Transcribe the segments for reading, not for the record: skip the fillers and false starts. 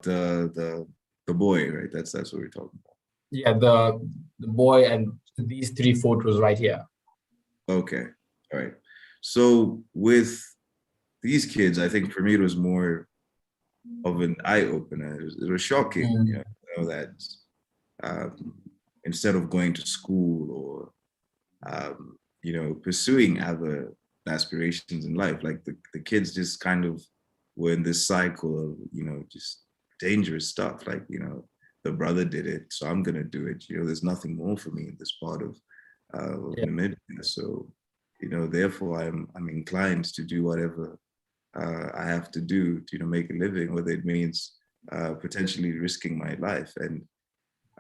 the boy, right? That's what we're talking about. Yeah, the boy and these three photos right here. Okay, all right. So with these kids, I think for me it was more of an eye opener. It was shocking, that um, instead of going to school or pursuing other aspirations in life, like the kids just kind of were in this cycle of just dangerous stuff. Like the brother did it, so I'm gonna do it. There's nothing more for me in this part of Namibia. So therefore I'm inclined to do whatever I have to do to make a living, whether it means potentially risking my life. And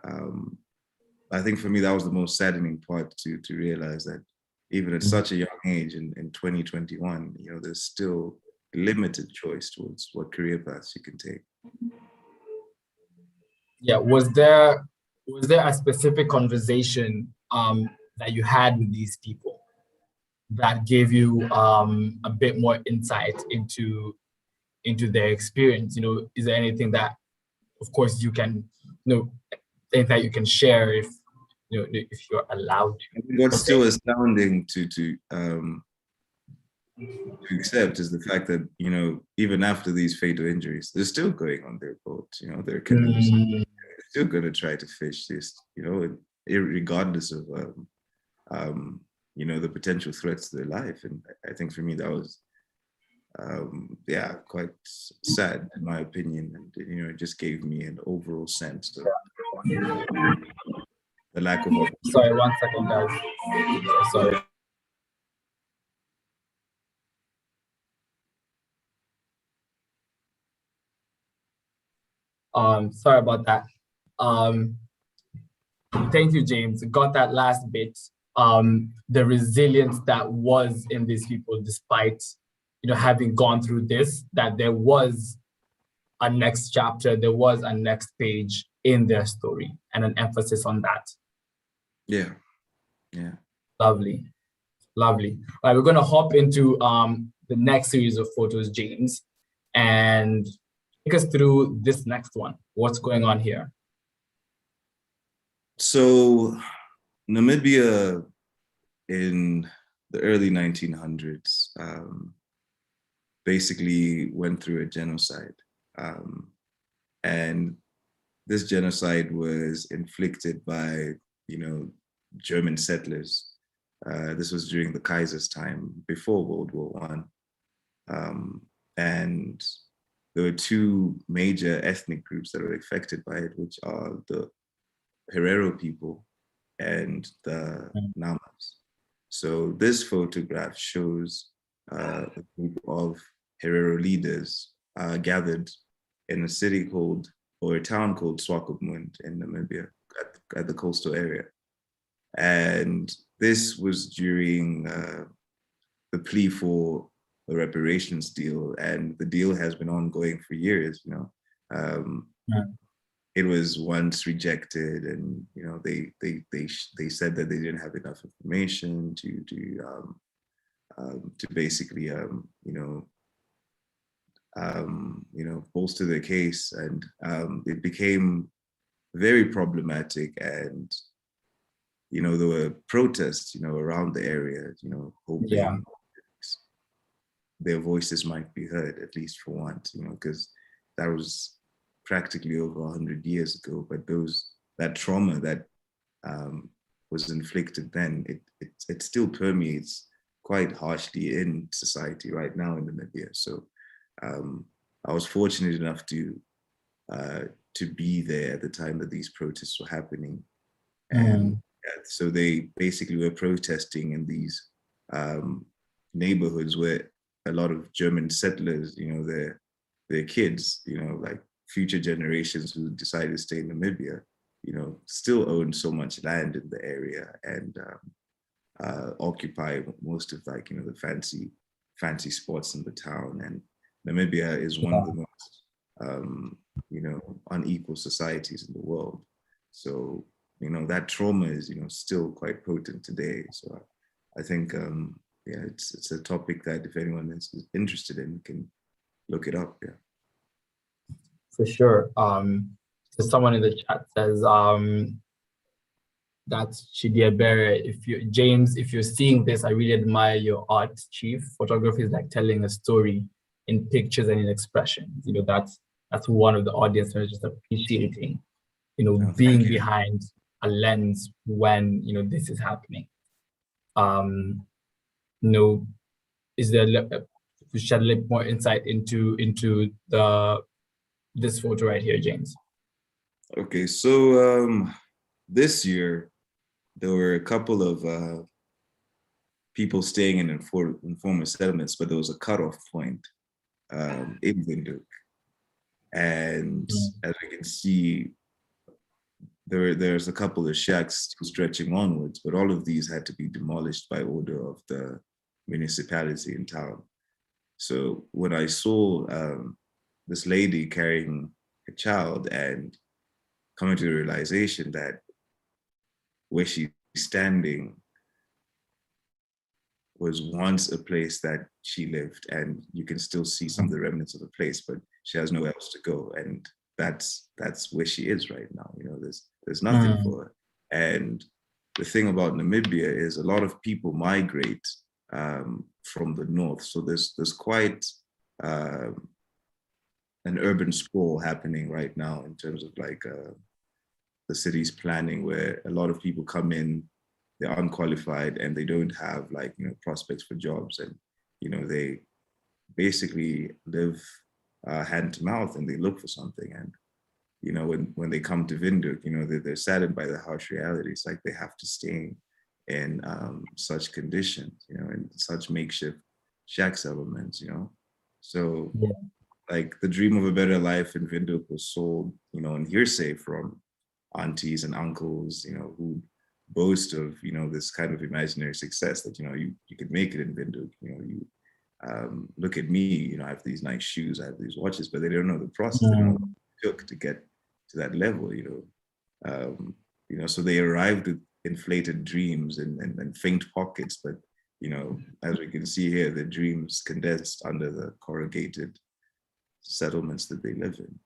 um, I think for me that was the most saddening part to realize that even at such a young age in 2021, there's still limited choice towards what career paths you can take. Yeah, was there a specific conversation that you had with these people that gave you a bit more insight into their experience? Is there anything that, of course, you can, think that you can share if you're allowed to? What's still astounding to accept is the fact that even after these fatal injuries, they're still going on their boats. Their canoes. They're still going to try to fish this. Regardless of the potential threats to their life. And I think for me that was quite sad in my opinion, and it just gave me an overall sense of the lack of opportunity. Sorry, 1 second, guys. Sorry. Sorry about that. Thank you, James. Got that last bit. The resilience that was in these people, despite having gone through this, that there was a next chapter, there was a next page in their story, and an emphasis on that. Yeah. Lovely. All right, we're going to hop into the next series of photos, James, and take us through this next one. What's going on here? So Namibia in the early 1900s basically went through a genocide. And this genocide was inflicted by, German settlers. This was during the Kaiser's time, before World War One. And there were two major ethnic groups that were affected by it, which are the Herero people and the Namas. So this photograph shows a group of Herero leaders gathered in a town called Swakopmund in Namibia at the coastal area. And this was during the plea for a reparations deal, and the deal has been ongoing for years. It was once rejected, and they said that they didn't have enough information to basically bolster their case, and it became very problematic. And there were protests around the area, hoping their voices might be heard, at least for once, because that was practically over 100 years ago. But that trauma that was inflicted then, it still permeates quite harshly in society right now in Namibia. So I was fortunate enough to be there at the time that these protests were happening. And so they basically were protesting in these neighborhoods where a lot of German settlers, their kids, like future generations who decided to stay in Namibia, still own so much land in the area and occupy most of the fancy spots in the town. And Namibia is one of the most unequal societies in the world. So that trauma is still quite potent today. So I think it's a topic that if anyone is interested in can look it up. For sure. So someone in the chat says, that's Chidiebere. James, if you're seeing this, I really admire your art, Chief. Photography is like telling a story in pictures and in expressions. You know, that's one of the audience members just appreciating, you know, No, thank being you. behind a lens when, you know, this is happening. You know, is there to shed a little more insight into this photo right here, James? Okay, so this year there were a couple of people staying in informal settlements, but there was a cutoff point in Windhoek. And as we can see, there's a couple of shacks stretching onwards, but all of these had to be demolished by order of the municipality in town. So when I saw this lady carrying a child and coming to the realization that where she's standing was once a place that she lived, and you can still see some of the remnants of the place, but she has nowhere else to go, and that's where she is right now. You know, there's nothing for her. And the thing about Namibia is a lot of people migrate from the north, so there's quite an urban sprawl happening right now in terms of like the city's planning, where a lot of people come in, they're unqualified and they don't have like, you know, prospects for jobs, and you know, they basically live hand to mouth and they look for something. And you know, when they come to Windhoek, you know, they're saddened by the harsh realities, like they have to stay in such conditions, you know, in such makeshift shack settlements, you know. So Yeah. like the dream of a better life in Windhoek was sold, you know, in hearsay from aunties and uncles, you know, who boast of, you know, this kind of imaginary success that, you know, you could make it in Windhoek. You know, you look at me, you know, I have these nice shoes, I have these watches, but they don't know the process. They don't know what it took to get to that level, you know, so they arrived with inflated dreams and faint pockets, but you know, as we can see here, the dreams condensed under the corrugated settlements that they live in.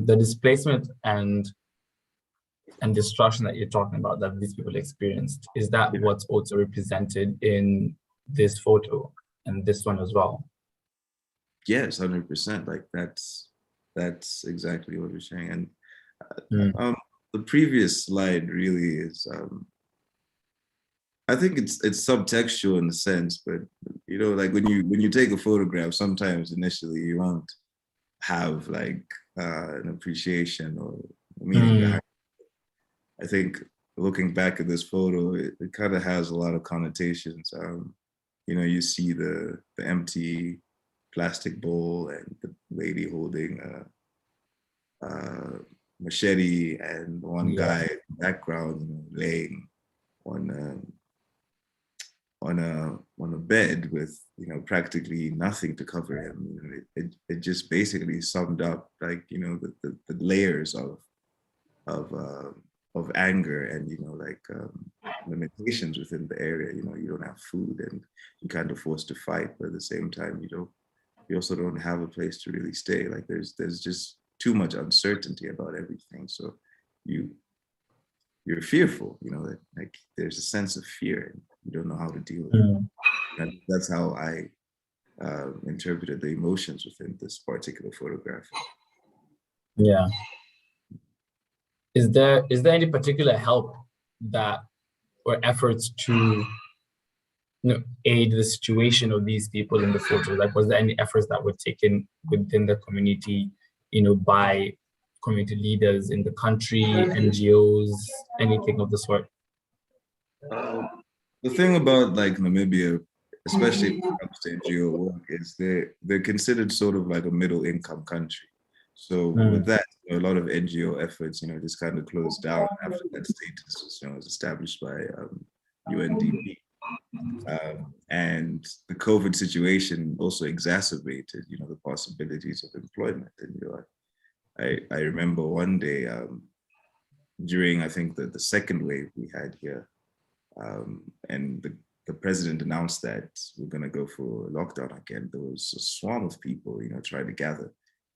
The displacement and destruction that you're talking about that these people experienced, is that Yeah. what's also represented in this photo and this one as well? Yes, 100%. Like that's exactly what we're saying. And the previous slide really is, I think it's subtextual in the sense, but you know, like when you take a photograph, sometimes initially you won't have like an appreciation or meaning behind it. I think looking back at this photo, it kind of has a lot of connotations. You know, you see the empty plastic bowl and the lady holding a machete, and one guy in the background, you know, laying on a bed with, you know, practically nothing to cover him. You know, it just basically summed up like, you know, the layers of anger and, you know, like limitations within the area. You know, you don't have food and you're kind of forced to fight, but at the same time, you also don't have a place to really stay. Like there's just too much uncertainty about everything. So you're fearful, you know, that like there's a sense of fear and you don't know how to deal with it. And that's how I interpreted the emotions within this particular photograph. Yeah. Is there any particular help that or efforts to, you know, aid the situation of these people in the photo? Like, was there any efforts that were taken within the community, you know, by community leaders in the country, NGOs, anything of the sort? The thing about like Namibia, especially when it comes to NGO work, is they're considered sort of like a middle income country. So with that, you know, a lot of NGO efforts, you know, just kind of closed down after that status was, you know, was established by UNDP. And the COVID situation also exacerbated, you know, the possibilities of employment. And you know, I remember one day during, I think the second wave we had here, and the president announced that we're going to go for lockdown again, there was a swarm of people, trying to gather,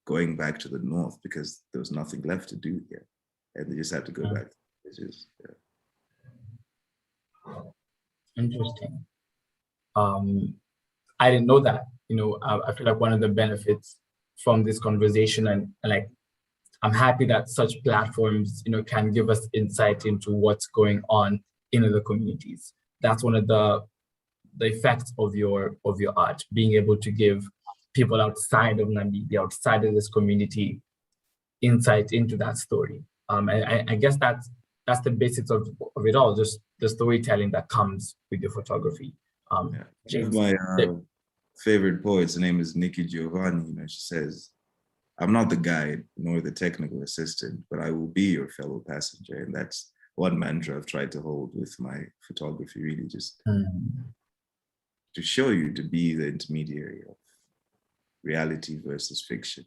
going back to the north because there was nothing left to do here, and they just had to go back. It's just Interesting. I didn't know that. I feel like one of the benefits from this conversation, and like, I'm happy that such platforms, can give us insight into what's going on in other communities. That's one of the effects of your art, being able to give people outside of Namibia, outside of this community, insight into that story. I guess that's the basics of it all, just the storytelling that comes with your photography. James, one of my favorite poets, her name is Nikki Giovanni. She says, "I'm not the guide nor the technical assistant, but I will be your fellow passenger." And that's one mantra I've tried to hold with my photography, really just to show you, to be the intermediary of reality versus fiction,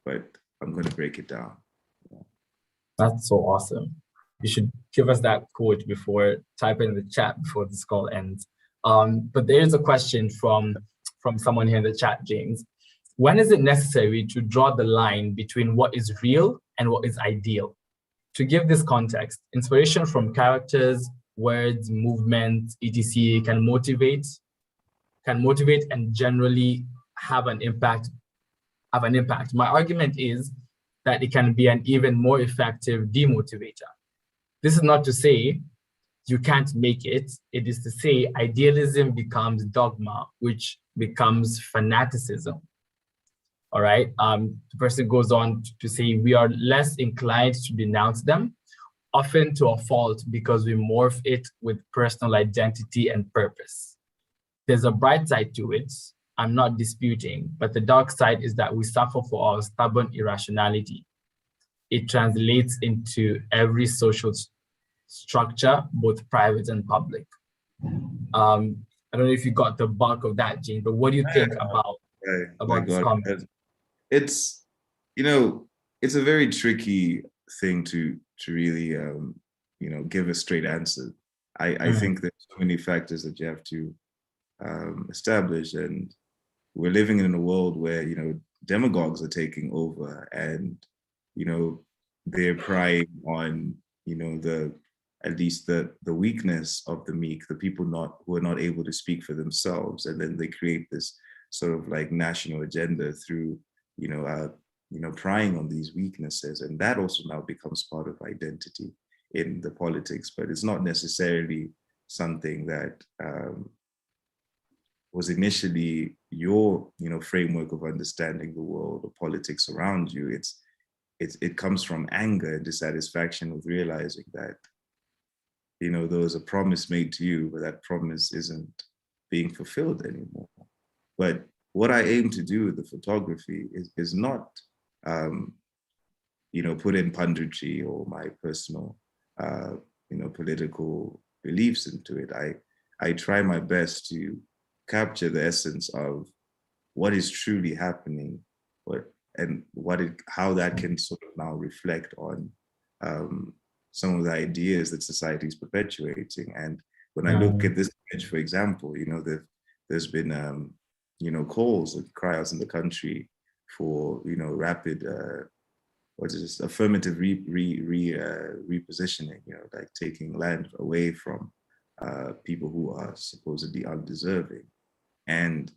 but I'm going to break it down. That's so awesome. You should give us that quote type it in the chat before this call ends. But there is a question from someone here in the chat, James. When is it necessary to draw the line between what is real and what is ideal? To give this context, inspiration from characters, words, movements, etc. can motivate and generally have an impact. My argument is that it can be an even more effective demotivator. This is not to say you can't make it. It is to say idealism becomes dogma, which becomes fanaticism. All right. The person goes on to say we are less inclined to denounce them, often to a fault, because we morph it with personal identity and purpose. There's a bright side to it, I'm not disputing, but the dark side is that we suffer for our stubborn irrationality. It translates into every social structure, both private and public. I don't know if you got the bulk of that, Gene, but what do you think about this comment? It's, it's a very tricky thing to really, give a straight answer. I think there's so many factors that you have to establish, and we're living in a world where, demagogues are taking over, and, they're prying on, at least the weakness of the meek, the people who are not able to speak for themselves. And then they create this sort of like national agenda through, prying on these weaknesses. And that also now becomes part of identity in the politics, but it's not necessarily something that was initially your, framework of understanding the world or politics around you. It comes from anger and dissatisfaction with realizing that, there was a promise made to you, but that promise isn't being fulfilled anymore. But what I aim to do with the photography is not, put in punditry or my personal, political beliefs into it. I try my best to capture the essence of what is truly happening, how that can sort of now reflect on some of the ideas that society is perpetuating. And when I look at this image, for example, there's been calls and cry-outs in the country for rapid affirmative repositioning, like taking land away from people who are supposedly undeserving. And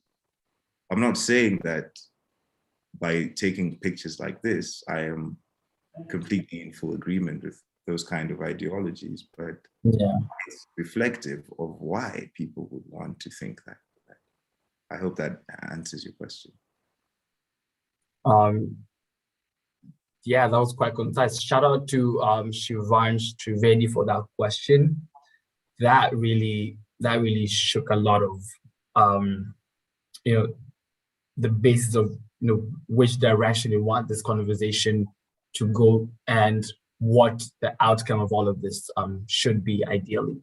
I'm not saying that by taking pictures like this, I am completely in full agreement with those kind of ideologies, but it's reflective of why people would want to think that. I hope that answers your question. Yeah, that was quite concise. Shout out to Shivansh Trivedi for that question. That really shook a lot of the basis of which direction you want this conversation to go and what the outcome of all of this should be ideally.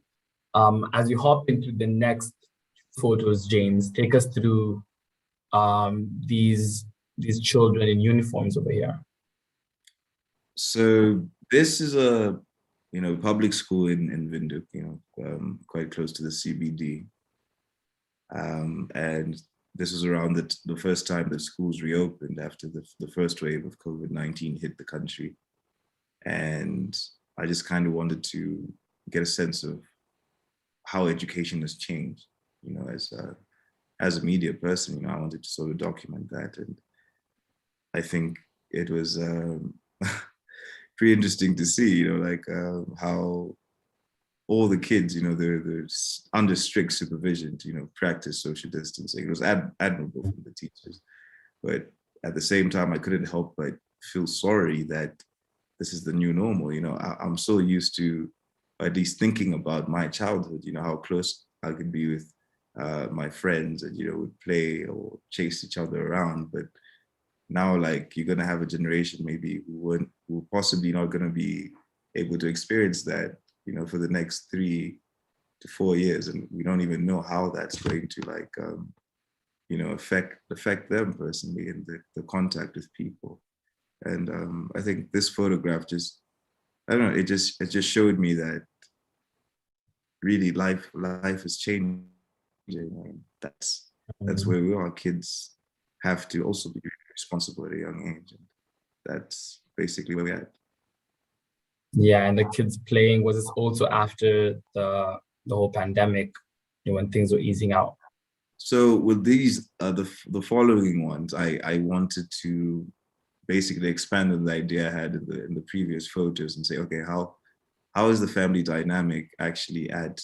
As you hop into the next photos, James, take us through these children in uniforms over here. So this is a public school in Windhoek, quite close to the CBD. And this was around the first time that schools reopened after the first wave of COVID-19 hit the country. And I just kind of wanted to get a sense of how education has changed, as a media person, I wanted to sort of document that. And I think it was pretty interesting to see, how all the kids, they're under strict supervision to, practice social distancing. It was admirable from the teachers. But at the same time, I couldn't help but feel sorry that this is the new normal. I'm so used to at least thinking about my childhood, how close I could be with my friends and, would play or chase each other around. But now, like, you're going to have a generation maybe who possibly not going to be able to experience that, for the next 3 to 4 years. And we don't even know how that's going to affect them personally and the contact with people. And I think this photograph I don't know, it just showed me that really life is changing. And that's where we are. Kids have to also be responsible at a young age. And that's basically where we're at. Yeah, and the kids playing, was this also after the whole pandemic, when things were easing out? So with these, the following ones, I wanted to basically expand on the idea I had in the previous photos and say, okay, how is the family dynamic actually at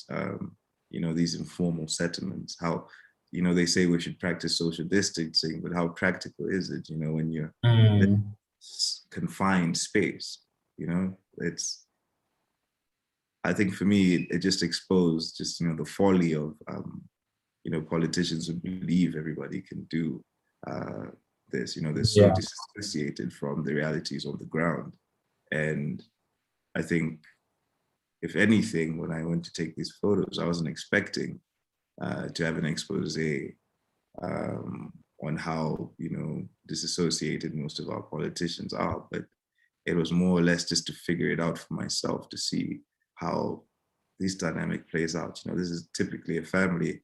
these informal settlements? How, they say we should practice social distancing, but how practical is it? When you're in a confined space, I think for me it just exposed the folly of politicians who believe everybody can do this. They're so disassociated from the realities on the ground. And I think, if anything, when I went to take these photos, I wasn't expecting to have an expose on how disassociated most of our politicians are. But it was more or less just to figure it out for myself, to see how this dynamic plays out. This is typically a family.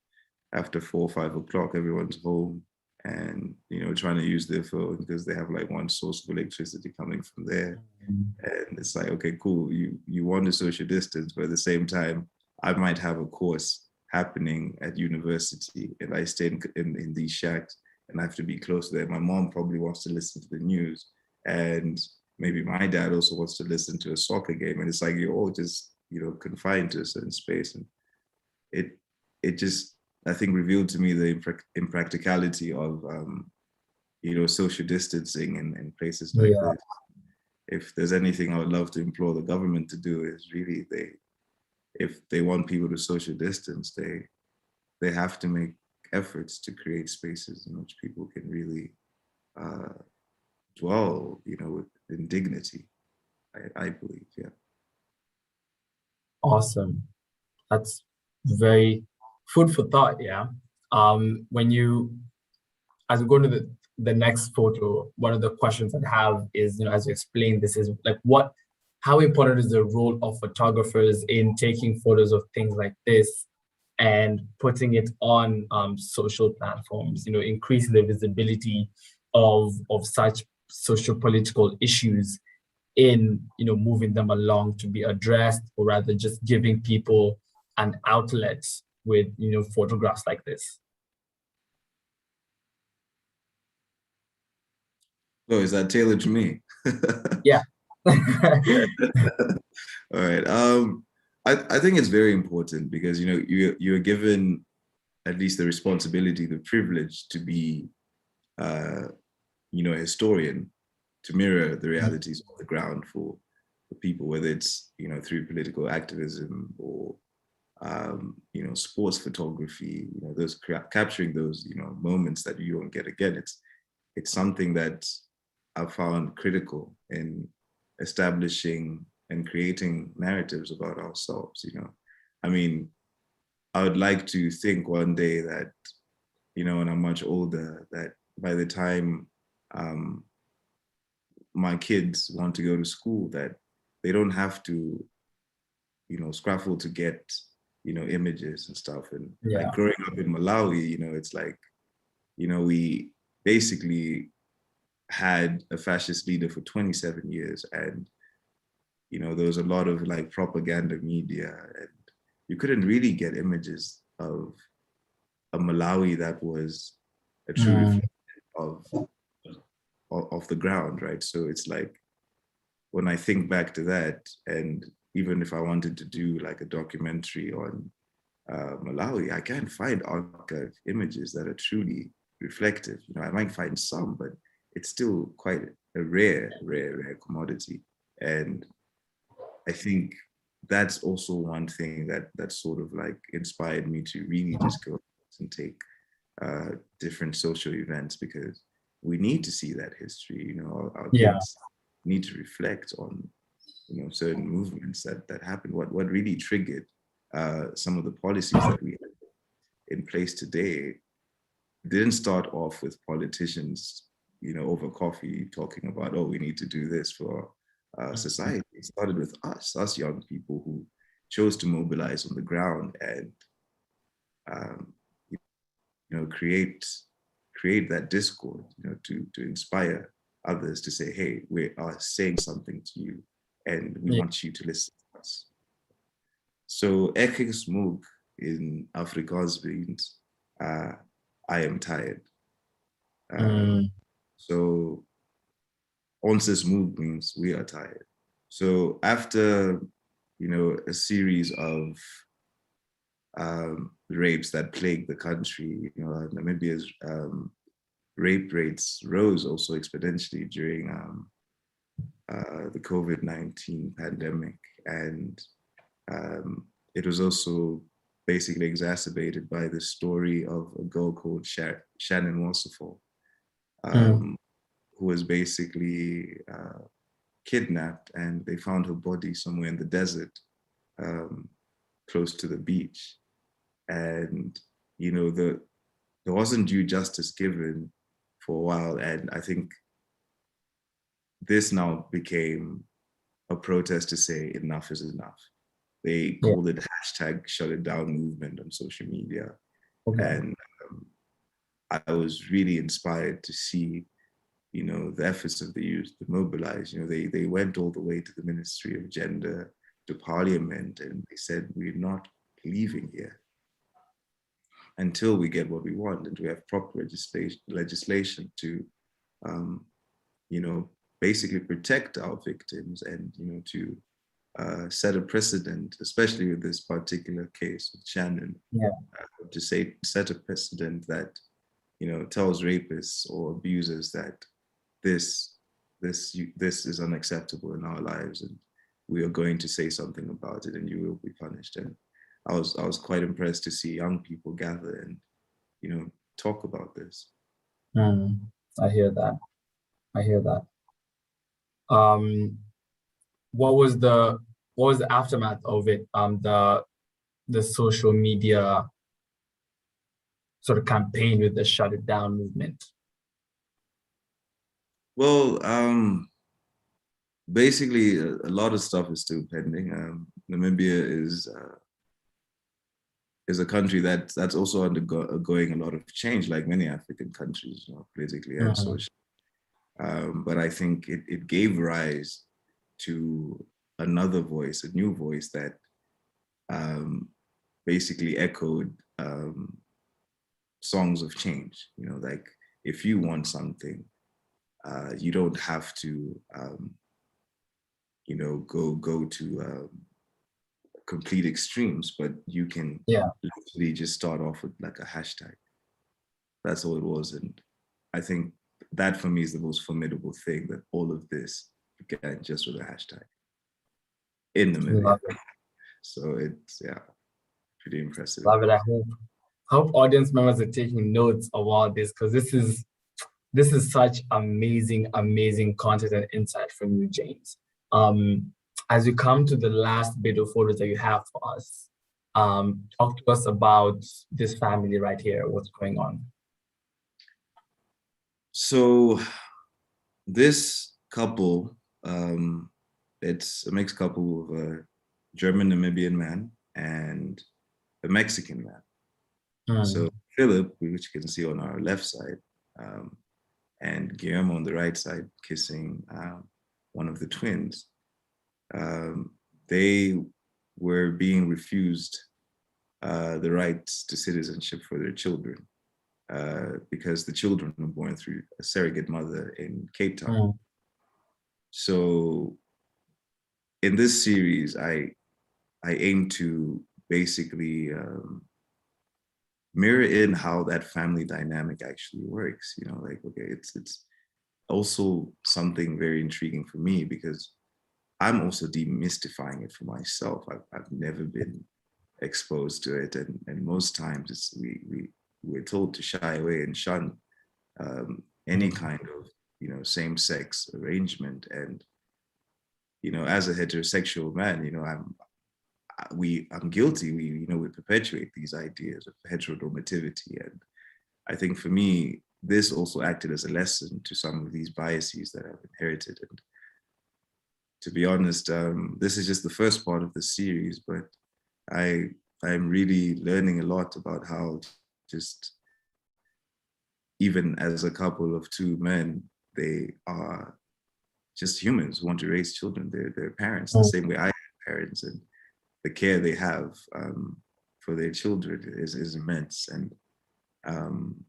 After 4 or 5 o'clock, everyone's home and trying to use their phone because they have like one source of electricity coming from there. And it's like, okay, cool, you want to social distance, but at the same time, I might have a course happening at university and I stay in these shacks and I have to be close to them. My mom probably wants to listen to the news, and maybe my dad also wants to listen to a soccer game, and it's like you're all just confined to a certain space. And it just, I think, revealed to me the impracticality of social distancing in places like this. If there's anything I would love to implore the government to do, is really if they want people to social distance, they have to make efforts to create spaces in which people can really dwell, in dignity. I believe, yeah. Awesome. That's very food for thought. Yeah. When you, as we go to the next photo, one of the questions I have is, as you explained, this is like how important is the role of photographers in taking photos of things like this and putting it on social platforms, increasing the visibility of such social political issues in moving them along to be addressed, or rather just giving people an outlet with photographs like this? Oh, is that tailored to me? Yeah. All right. I think it's very important because you're given at least the responsibility, the privilege to be a historian, to mirror the realities on the ground for people, whether it's through political activism or sports photography, those capturing those moments that you won't get again. It's something that I've found critical in establishing and creating narratives about ourselves. I mean, I would like to think one day that when I'm much older, that by the time my kids want to go to school, that they don't have to scraffle to get, images and stuff. And like Yeah. growing up in Malawi, it's like, we basically had a fascist leader for 27 years. And, there was a lot of like propaganda media, and you couldn't really get images of a Malawi that was a true Mm, reflection of the ground, right? So it's like, when I think back to that, and even if I wanted to do like a documentary on Malawi, I can't find archive images that are truly reflective. I might find some, but it's still quite a rare commodity. And I think that's also one thing that sort of like inspired me to really just go and take different social events, because we need to see that history. Our yeah. kids need to reflect on certain movements that happened. What really triggered some of the policies that we have in place today didn't start off with politicians, over coffee talking about, oh, we need to do this for society. It started with us young people who chose to mobilize on the ground and um, create that discord, to inspire others to say, hey, we are saying something to you and we Yeah. want you to listen to us. So Ekings Moog in Afrikaans means I am tired. Mm, So Ons is mood means we are tired. So after, a series of rapes that plagued the country, Namibia's rape rates rose also exponentially during the COVID-19 pandemic. And it was also basically exacerbated by the story of a girl called Shannon Wassefall, mm, who was basically kidnapped, and they found her body somewhere in the desert, um, close to the beach. And, there wasn't due justice given for a while. And I think this now became a protest to say enough is enough. They yeah. called it hashtag shut it down movement on social media. Okay. And I was really inspired to see, the efforts of the youth to mobilize. They went all the way to the Ministry of Gender, to Parliament, and they said, we're not leaving here until we get what we want, and we have proper legislation to, um, you know, basically protect our victims, and, to set a precedent, especially with this particular case with Shannon, Yeah. to set a precedent that, tells rapists or abusers that this this is unacceptable in our lives, and we are going to say something about it, and you will be punished. And I was quite impressed to see young people gather and, talk about this. Mm, I hear that. I hear that. Um, what was the aftermath of it? The social media sort of campaign with the shut it down movement. Well, basically, a lot of stuff is still pending. Namibia is a country that's also undergoing a lot of change, like many African countries, politically and Mm, socially. But I think it gave rise to another voice, a new voice that um, basically echoed songs of change. Like, if you want something, you don't have to, go to complete extremes, but you can yeah. literally just start off with like a hashtag. That's all it was. And I think that for me is the most formidable thing, that all of this began just with a hashtag in Namibia. Love it. So it's, yeah, pretty impressive. Love it. I hope audience members are taking notes of all this, because this is such amazing, amazing content and insight from you, James. As you come to the last bit of photos that you have for us, talk to us about this family right here. What's going on? So this couple, it's a mixed couple of German Namibian man, and a Mexican man. So Mm. Philip, which you can see on our left side, and Guillermo on the right side, kissing one of the twins. Um, they were being refused the rights to citizenship for their children because the children were born through a surrogate mother in Cape Town. Mm. So in this series, I aim to basically mirror in how that family dynamic actually works. You know, like okay, it's also something very intriguing for me because I'm also demystifying it for myself. I've never been exposed to it, and most times it's we're told to shy away and shun any Mm. kind of same-sex arrangement. And as a heterosexual man, I'm guilty. We perpetuate these ideas of heteronormativity, and I think for me this also acted as a lesson to some of these biases that I've inherited. And to be honest, this is just the first part of the series, but I'm really learning a lot about how just even as a couple of two men, they are just humans who want to raise children. They're parents the Mm. same way I have parents, and the care they have for their children is immense. And um,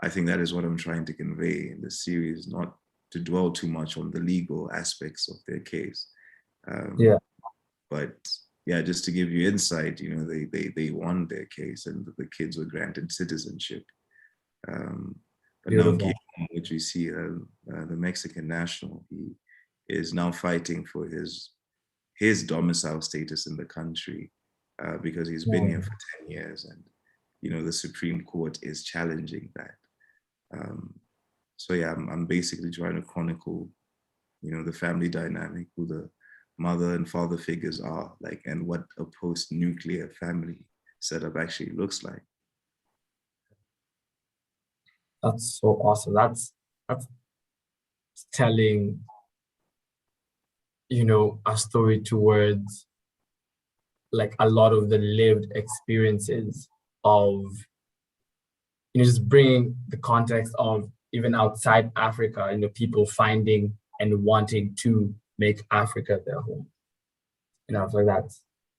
I think that is what I'm trying to convey in the series, not to dwell too much on the legal aspects of their case. Yeah, But yeah, just to give you insight, they won their case and the kids were granted citizenship. Um, but now beautiful. Guillermo, which we see, the Mexican national, he is now fighting for his domicile status in the country because he's been here Mm. for 10 years, and the Supreme Court is challenging that. Um, so yeah, I'm basically trying to chronicle, the family dynamic, who the mother and father figures are like, and what a post-nuclear family setup actually looks like. That's so awesome. That's telling, a story towards like a lot of the lived experiences of, just bringing the context of even outside Africa, people finding and wanting to make Africa their home. So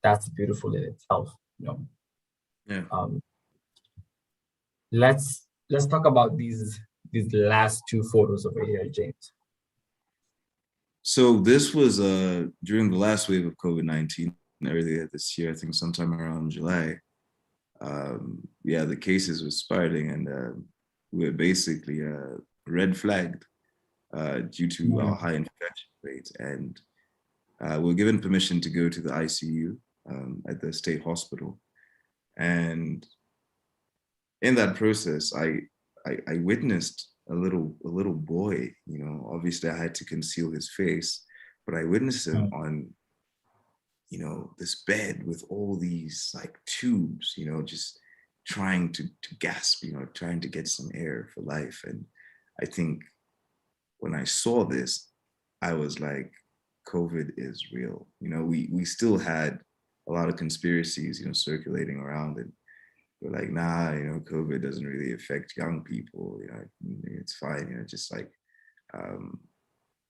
that's beautiful in itself. Yeah. Um, let's talk about these last two photos over here, James. So this was during the last wave of COVID-19 earlier this year, I think sometime around July. Yeah, the cases were spiraling, and we were basically red flagged due to our high infection rate. And we were given permission to go to the ICU at the state hospital. And in that process, I witnessed a little boy. Obviously I had to conceal his face, but I witnessed him on this bed with all these like tubes, just trying to gasp, trying to get some air for life. And I think when I saw this, I was like, COVID is real. We still had a lot of conspiracies, circulating around, and we're like, nah, COVID doesn't really affect young people. It's fine. Just like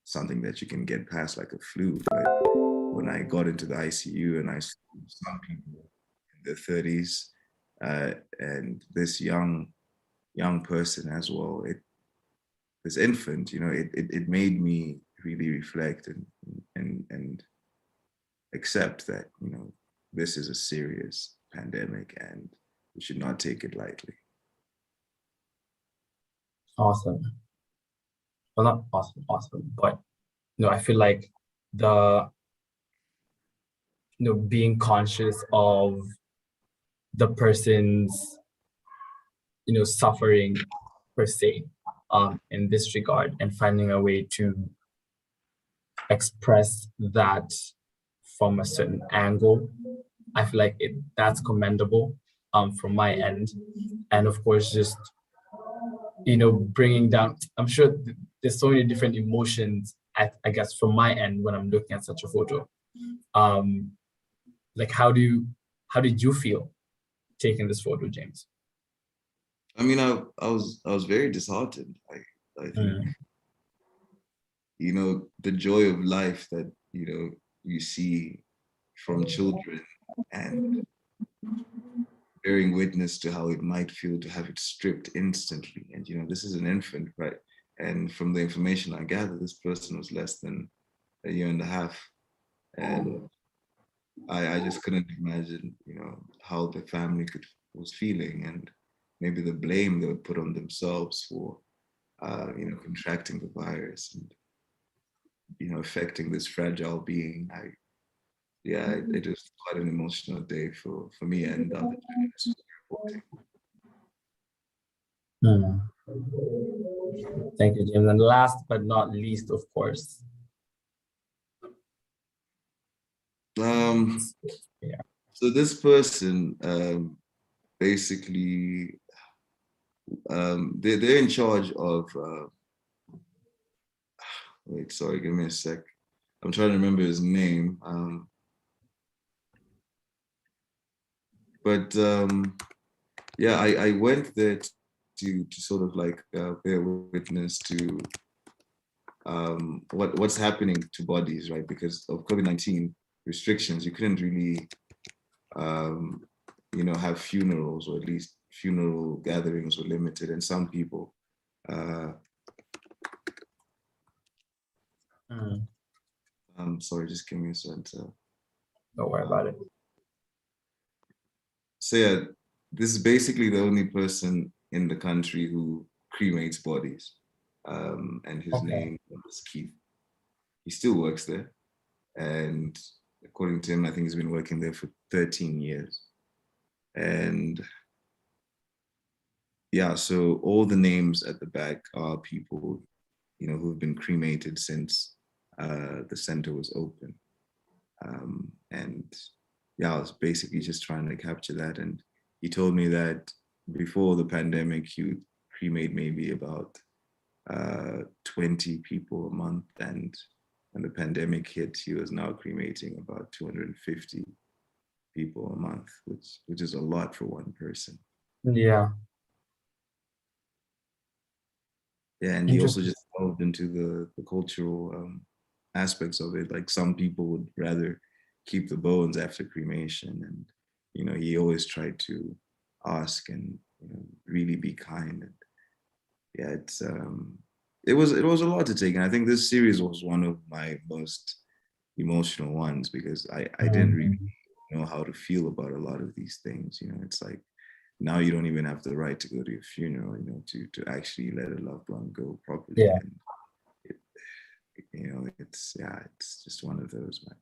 something that you can get past like a flu. But when I got into the ICU and I saw some people in their 30s and this young person as well, this infant, it made me really reflect and accept that, this is a serious pandemic and we should not take it lightly. Awesome. Well, not awesome, but I feel like the being conscious of the person's suffering per se in this regard, and finding a way to express that from a certain angle, I feel like that's commendable from my end. And of course, just bringing down, I'm sure there's so many different emotions I guess from my end when I'm looking at such a photo. Like, how did you feel taking this photo, James? I mean, I was very disheartened. I think, Mm. the joy of life that, you see from children, and bearing witness to how it might feel to have it stripped instantly. And, this is an infant, right? And from the information I gather, this person was less than a year and a half. And I just couldn't imagine, how the family was feeling, and maybe the blame they would put on themselves for, contracting the virus and, affecting this fragile being. Yeah, it was quite an emotional day for me and the other journalists who were reporting. Mm. Thank you, James. And last but not least, of course. Um, Yeah. so this person, basically, they're in charge of. Wait, sorry, give me a sec. I'm trying to remember his name. But yeah, I went there to sort of like bear witness to what's happening to bodies, right? Because of COVID-19 restrictions, you couldn't really um, have funerals, or at least funeral gatherings were limited, and some people. Uh, Mm. I'm sorry, just give me a second. Don't worry about it. So yeah, this is basically the only person in the country who cremates bodies, and his Okay. name was Keith. He still works there, and according to him, I think he's been working there for 13 years. And yeah, so all the names at the back are people, who've been cremated since the center was open. And yeah, I was basically just trying to capture that. And he told me that before the pandemic, he would cremate maybe about 20 people a month. And when the pandemic hit, he was now cremating about 250 people a month, which is a lot for one person. Yeah. Yeah, and he also Interesting. just delved into the cultural aspects of it. Like, some people would rather keep the bones after cremation, and he always tried to ask and really be kind. And yeah, it was a lot to take, and I think this series was one of my most emotional ones, because I didn't really Mm. know how to feel about a lot of these things. It's like, now you don't even have the right to go to a funeral, to actually let a loved one go properly. Yeah. And it, it's just one of those, man.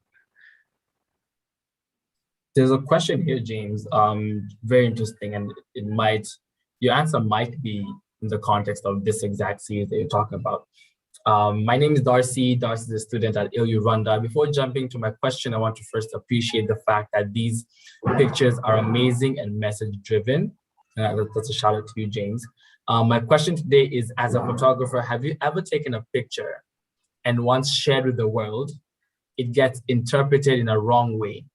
There's a question here, James. Very interesting, and your answer might be in the context of this exact series that you're talking about. My name is Darcy. Darcy is a student at ILU Rwanda. Before jumping to my question, I want to first appreciate the fact that these pictures are amazing and message driven. That's a shout out to you, James. My question today is, as a photographer, have you ever taken a picture and once shared with the world, it gets interpreted in a wrong way,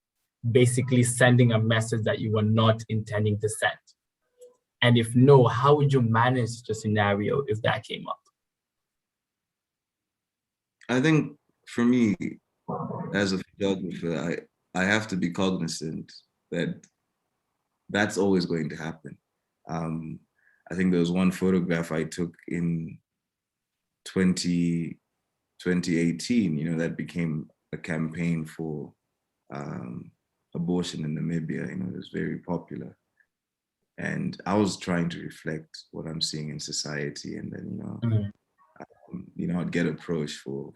basically sending a message that you were not intending to send? And if no, how would you manage such a scenario if that came up? I think for me, as a photographer, I have to be cognizant that that's always going to happen. Um, I think there was one photograph I took in 20, 2018, that became a campaign for um, abortion in Namibia. It was very popular. And I was trying to reflect what I'm seeing in society. And then, Mm. I'd get approached from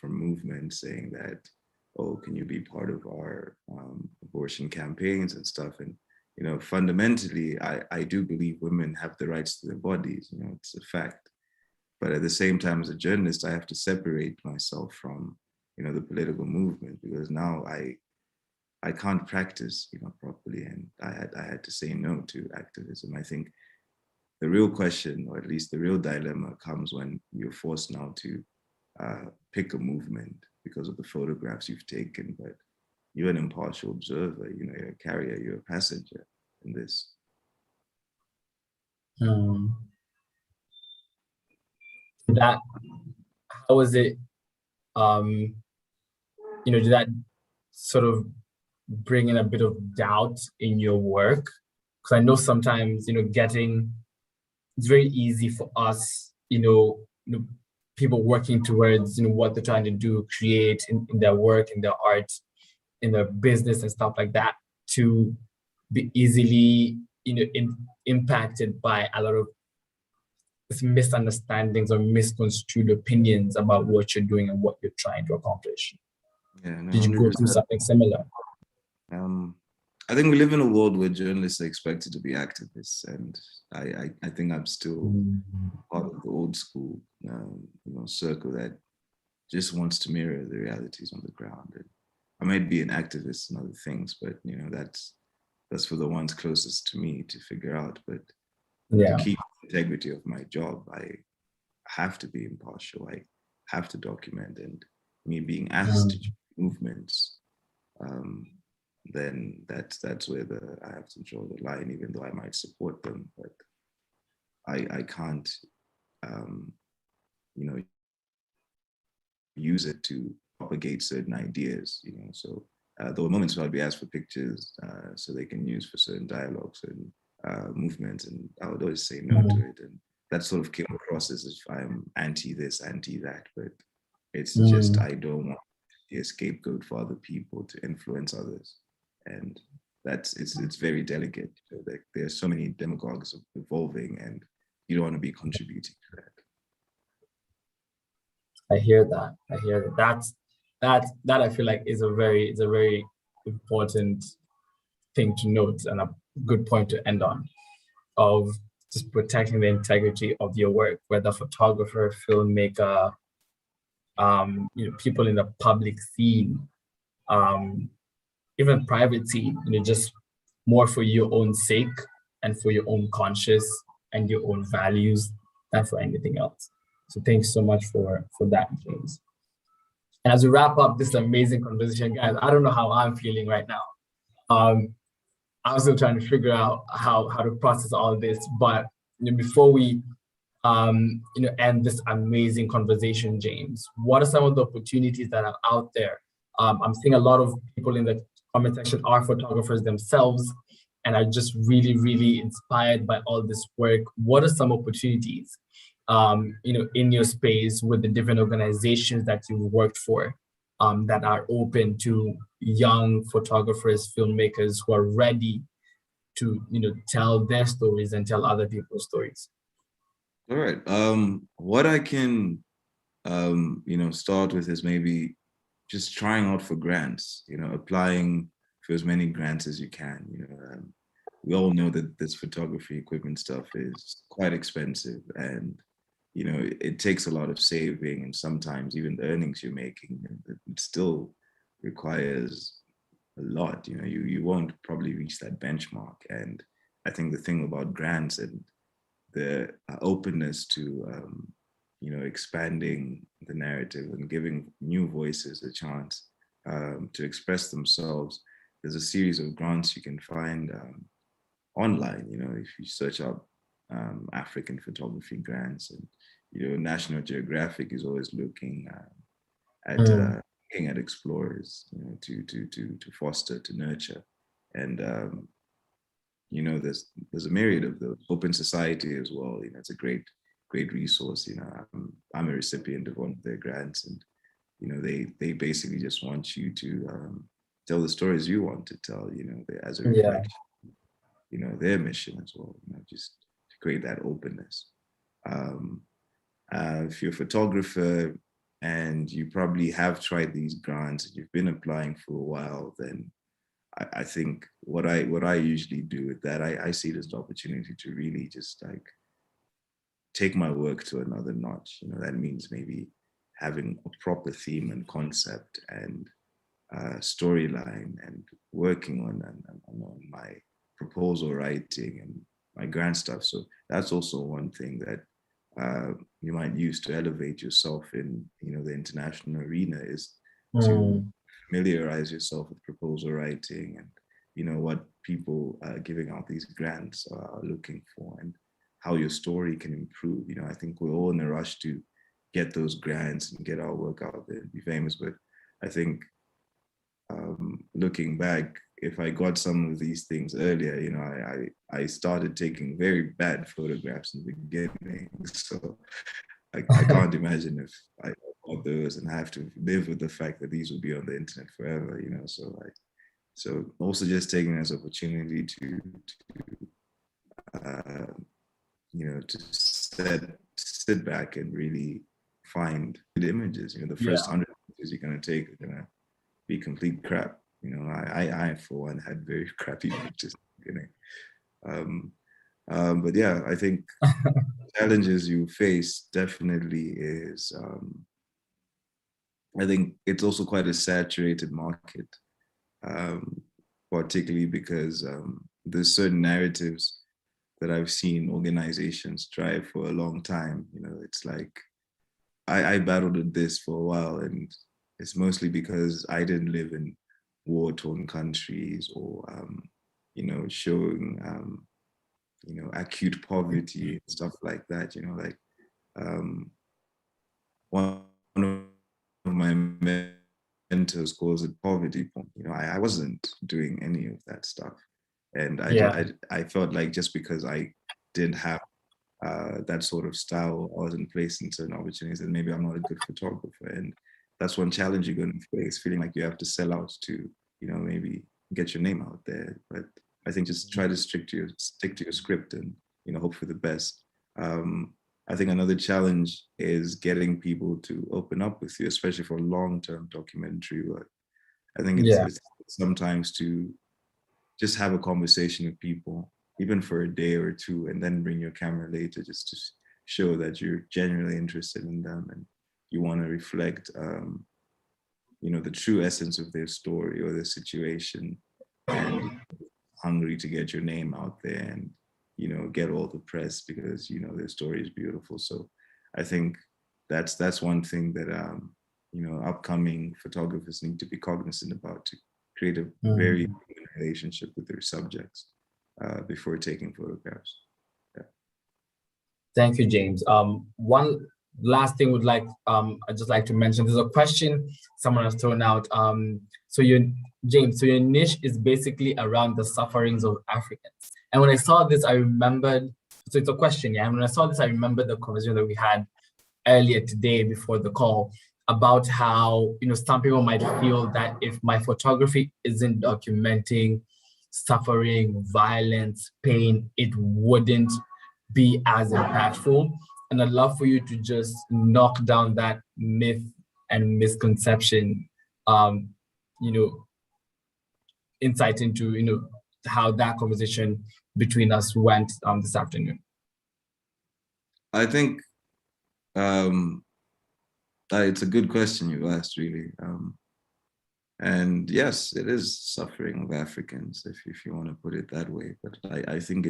movements saying that, oh, can you be part of our abortion campaigns and stuff? And, fundamentally, I do believe women have the rights to their bodies. It's a fact. But at the same time, as a journalist, I have to separate myself from, the political movement, because now I can't practice, properly, and I had to say no to activism. I think the real question, or at least the real dilemma, comes when you're forced now to pick a movement because of the photographs you've taken. But you're an impartial observer, you know, you're a carrier, you're a passenger in this. Hmm. That, how was it, um, did that sort of bring in a bit of doubt in your work? Because I know sometimes, it's very easy for us, people working towards, what they're trying to do, create in their work, in their art, in their business and stuff like that, to be easily, impacted by a lot of misunderstandings or misconstrued opinions about what you're doing and what you're trying to accomplish. Yeah, no, Did you go through 100%. something similar? I think we live in a world where journalists are expected to be activists, and I think I'm still part of the old school, circle that just wants to mirror the realities on the ground. And I might be an activist and other things, but that's for the ones closest to me to figure out. But to Yeah. keep the integrity of my job, I have to be impartial. I have to document, and me being asked to join movements, um, then that's where I have to draw the line. Even though I might support them, but I can't, um, you know, use it to propagate certain ideas. So there were moments where I'd be asked for pictures so they can use for certain dialogues and movements, and I would always say no to it. And that sort of came across as if I'm anti this, anti that, but it's just I don't want to be a scapegoat for other people to influence others, and it's very delicate. There are so many demagogues evolving, and you don't want to be contributing to that. I hear that. I hear that. That I feel like is a very important thing to note and a good point to end on, of just protecting the integrity of your work, whether photographer, filmmaker, people in the public scene, even private scene, just more for your own sake and for your own conscience and your own values than for anything else. So thanks so much for that, James. And as we wrap up this amazing conversation, guys, I don't know how I'm feeling right now. I'm still trying to figure out how to process all this. But before we end this amazing conversation, James, what are some of the opportunities that are out there? I'm seeing a lot of people in the comment section are photographers themselves and are just really, really inspired by all this work. What are some opportunities, in your space with the different organizations that you've worked for, that are open to young photographers, filmmakers who are ready to, tell their stories and tell other people's stories? All right. What I can, start with is maybe just trying out for grants. Applying for as many grants as you can. We all know that this photography equipment stuff is quite expensive, and it takes a lot of saving, and sometimes even the earnings you're making, it still requires a lot. You won't probably reach that benchmark, and I think the thing about grants and the openness to expanding the narrative and giving new voices a chance to express themselves. There's a series of grants you can find online. If you search up African photography grants, and National Geographic is always looking at explorers, to foster, to nurture, and there's a myriad of those. Open Society as well. It's a great resource. I'm a recipient of one of their grants, and they basically just want you to tell the stories you want to tell. As a reflection, their mission as well. Just to create that openness. If you're a photographer and you probably have tried these grants and you've been applying for a while, then I think what I usually do with that, I see it as an opportunity to really just like take my work to another notch. That means maybe having a proper theme and concept and storyline, and working on my proposal writing and my grant stuff. So that's also one thing that you might use to elevate yourself in the international arena, is to familiarize yourself with proposal writing and, what people giving out these grants are looking for and how your story can improve. I think we're all in a rush to get those grants and get our work out there and be famous. But I think looking back, if I got some of these things earlier, I started taking very bad photographs in the beginning. So I can't imagine if I got those and I have to live with the fact that these will be on the internet forever, so also just taking this opportunity to to sit back and really find good images. The first 100 images you're going to take are going to be complete crap. I for one had very crappy pictures in the beginning. But yeah, I think challenges you face definitely is, I think it's also quite a saturated market, particularly because there's certain narratives that I've seen organizations drive for a long time. It's like I battled with this for a while, and it's mostly because I didn't live in war-torn countries or, showing, acute poverty and stuff like that. One of my mentors calls it poverty porn. I wasn't doing any of that stuff. And I felt like just because I didn't have that sort of style, I wasn't placed in certain opportunities, and maybe I'm not a good photographer. And that's one challenge you're going to face, feeling like you have to sell out to, maybe get your name out there. But I think just try to stick to your script and, hope for the best. I think another challenge is getting people to open up with you, especially for long-term documentary work. I think it's sometimes to just have a conversation with people, even for a day or two, and then bring your camera later just to show that you're genuinely interested in them and you want to reflect, the true essence of their story or their situation, and hungry to get your name out there and, get all the press because, their story is beautiful. So I think that's one thing that, upcoming photographers need to be cognizant about, to create a very human relationship with their subjects before taking photographs. Yeah. Thank you, James. One last thing I'd just like to mention, there's a question someone has thrown out. James, so your niche is basically around the sufferings of Africans. And when I saw this, I remembered, so it's a question, yeah. And when I saw this, I remembered the conversation that we had earlier today before the call about how, some people might feel that if my photography isn't documenting suffering, violence, pain, it wouldn't be as impactful. And I'd love for you to just knock down that myth and misconception, insight into, how that conversation between us went this afternoon. I think it's a good question you asked, really. And yes, it is suffering of Africans, if you want to put it that way. But I think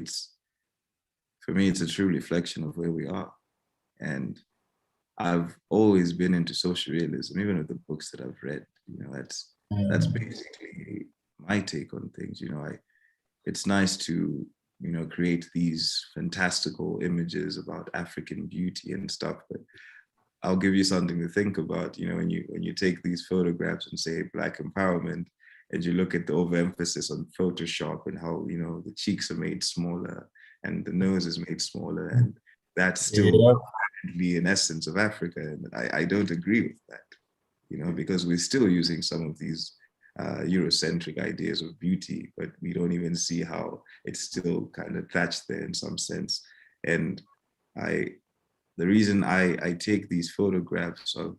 for me, it's a true reflection of where we are. And I've always been into social realism, even with the books that I've read. That's basically my take on things. It's nice to, create these fantastical images about African beauty and stuff, but I'll give you something to think about. When you take these photographs and say Black empowerment, and you look at the overemphasis on Photoshop and how, the cheeks are made smaller and the nose is made smaller, and that's still an essence of Africa. And I don't agree with that, because we're still using some of these Eurocentric ideas of beauty, but we don't even see how it's still kind of attached there in some sense. And the reason I take these photographs of,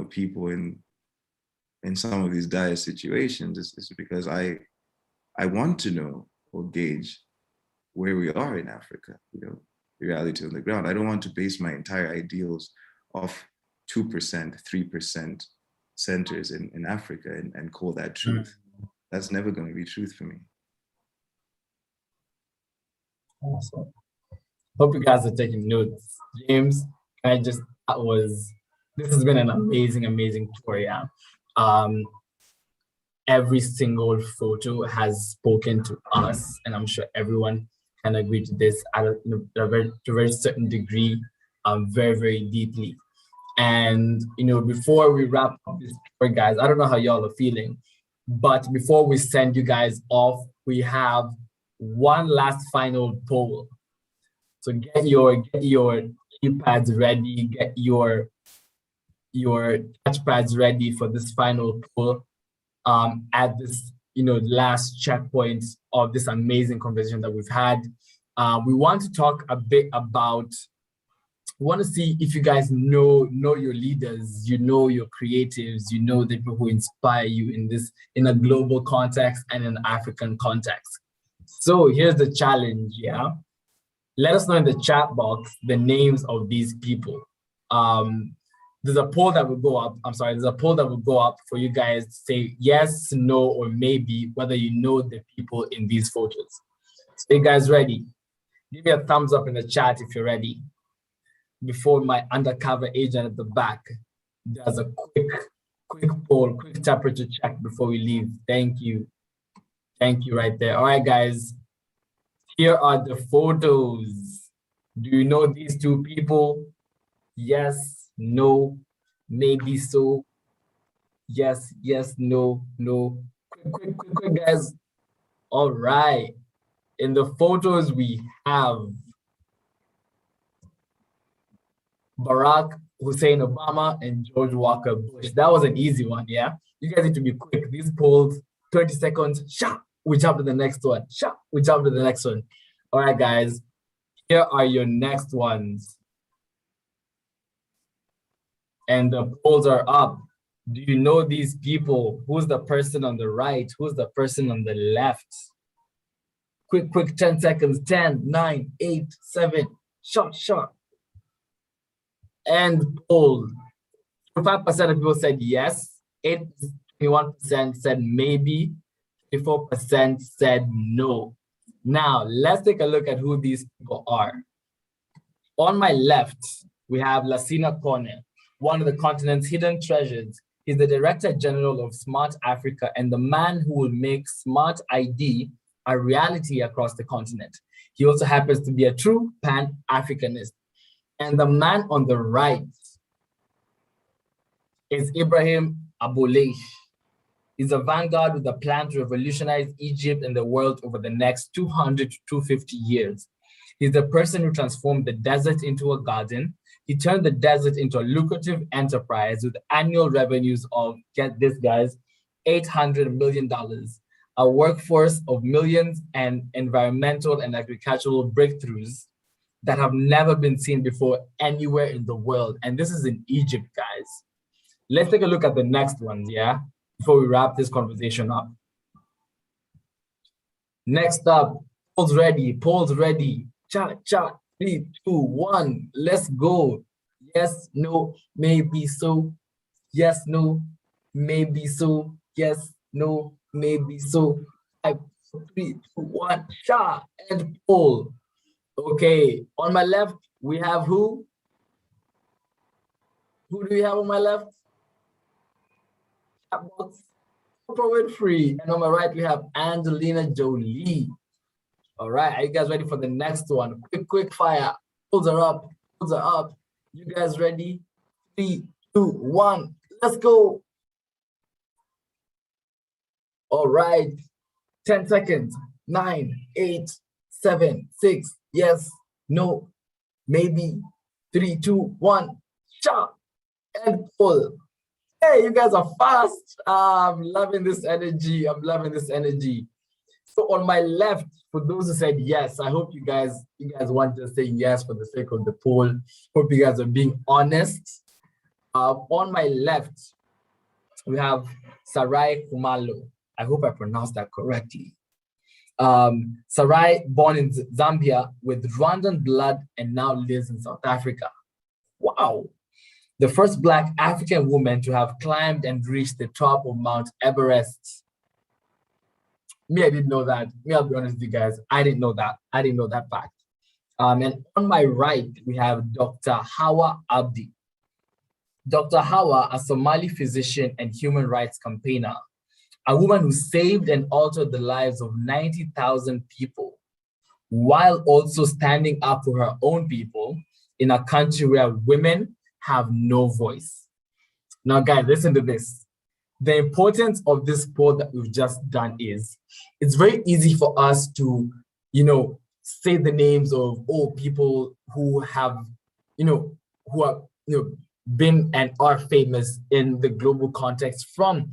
people in some of these dire situations is because I want to know or gauge where we are in Africa, the reality on the ground. I don't want to base my entire ideals off 2%, 3% centers in Africa and call that truth. That's never going to be truth for me. Awesome. Hope you guys are taking notes. James, this has been an amazing tour, yeah. every single photo has spoken to us, and I'm sure everyone can agree to this at to a very certain degree, very, very deeply. And before we wrap up this tour, guys, I don't know how y'all are feeling, but before we send you guys off, we have one last final poll. So get your keypads ready, get your touchpads ready for this final poll. At this last checkpoint of this amazing conversation that we've had, we want to talk a bit about. We want to see if you guys know your leaders, your creatives, the people who inspire you in a global context and an African context. So here's the challenge, yeah. Let us know in the chat box the names of these people. There's a poll that will go up. There's a poll that will go up for you guys to say yes, no, or maybe whether you know the people in these photos. So you guys ready? Give me a thumbs up in the chat if you're ready. Before my undercover agent at the back does a quick poll, quick temperature check before we leave. Thank you. Thank you right there. All right, guys. Here are the photos. Do you know these two people? Yes, no, maybe so. Yes, no. Quick, guys. All right. In the photos, we have Barack Hussein Obama and George Walker Bush. That was an easy one, yeah? You guys need to be quick. These polls, 30 seconds, shot, we jump to the next one. Shot, we jump to the next one. All right, guys, here are your next ones. And the polls are up. Do you know these people? Who's the person on the right? Who's the person on the left? Quick, 10 seconds. 10, 9, 8, 7, shot. And poll. 5% of people said yes. 21% said maybe. 54% said no. Now, let's take a look at who these people are. On my left, we have Lassina Kone, one of the continent's hidden treasures. He's the Director General of Smart Africa and the man who will make Smart ID a reality across the continent. He also happens to be a true Pan-Africanist. And the man on the right is Ibrahim Aboleish. He's a vanguard with a plan to revolutionize Egypt and the world over the next 200 to 250 years. He's the person who transformed the desert into a garden. He turned the desert into a lucrative enterprise with annual revenues of, get this guys, $800 million, a workforce of millions, and environmental and agricultural breakthroughs that have never been seen before anywhere in the world. And this is in Egypt, guys. Let's take a look at the next ones, yeah? Before we wrap this conversation up. Next up, polls ready. Chat, 3, 2, 1, let's go. Yes, no, maybe so. Yes, no, maybe so. Yes, no, maybe so. 5, 3, 2, 1, chat, and poll. Okay, on my left, we have who? Who do we have on my left? Oprah Winfrey. And on my right, we have Angelina Jolie. All right, are you guys ready for the next one? Quick fire. Polls are up. You guys ready? 3, 2, 1, let's go. All right, 10 seconds. 9, 8, 7, 6, yes, no, maybe. 3, 2, 1, shot, and pull. Hey, you guys are fast. I'm loving this energy. So on my left, for those who said yes, I hope you guys want to say yes for the sake of the poll. Hope you guys are being honest. On my left, we have Sarai Kumalo. I hope I pronounced that correctly. Sarai, born in Zambia with Rwandan blood and now lives in South Africa. Wow. The first Black African woman to have climbed and reached the top of Mount Everest. Me, I didn't know that. I'll be honest with you guys. I didn't know that fact. And on my right, we have Dr. Hawa Abdi. Dr. Hawa, a Somali physician and human rights campaigner. a woman who saved and altered the lives of 90,000 people while also standing up for her own people in a country where women have no voice. Now, guys, listen to this. The importance of this poll that we've just done is it's very easy for us to, say the names of people who have, who are, been and are famous in the global context from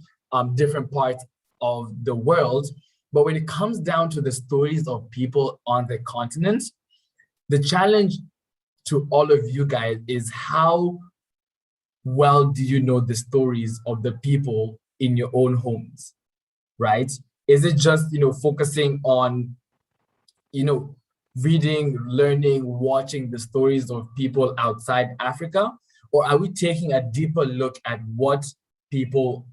different parts of the world. But when it comes down to the stories of people on the continent, the challenge to all of you guys is how well do you know the stories of the people in your own homes, right? Is it just, focusing on, reading, learning, watching the stories of people outside Africa? Or are we taking a deeper look at what people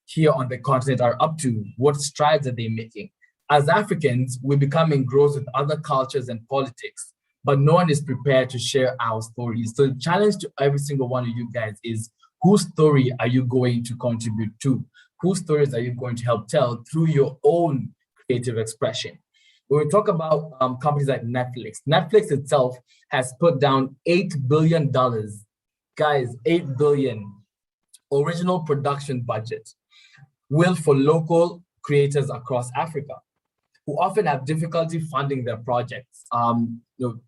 here on the continent are up to? What strides are they making? As Africans, we become engrossed with other cultures and politics, but no one is prepared to share our stories. So the challenge to every single one of you guys is, whose story are you going to contribute to? Whose stories are you going to help tell through your own creative expression? When we talk about companies like Netflix itself has put down $8 billion, guys, $8 billion original production budget, will for local creators across Africa who often have difficulty funding their projects.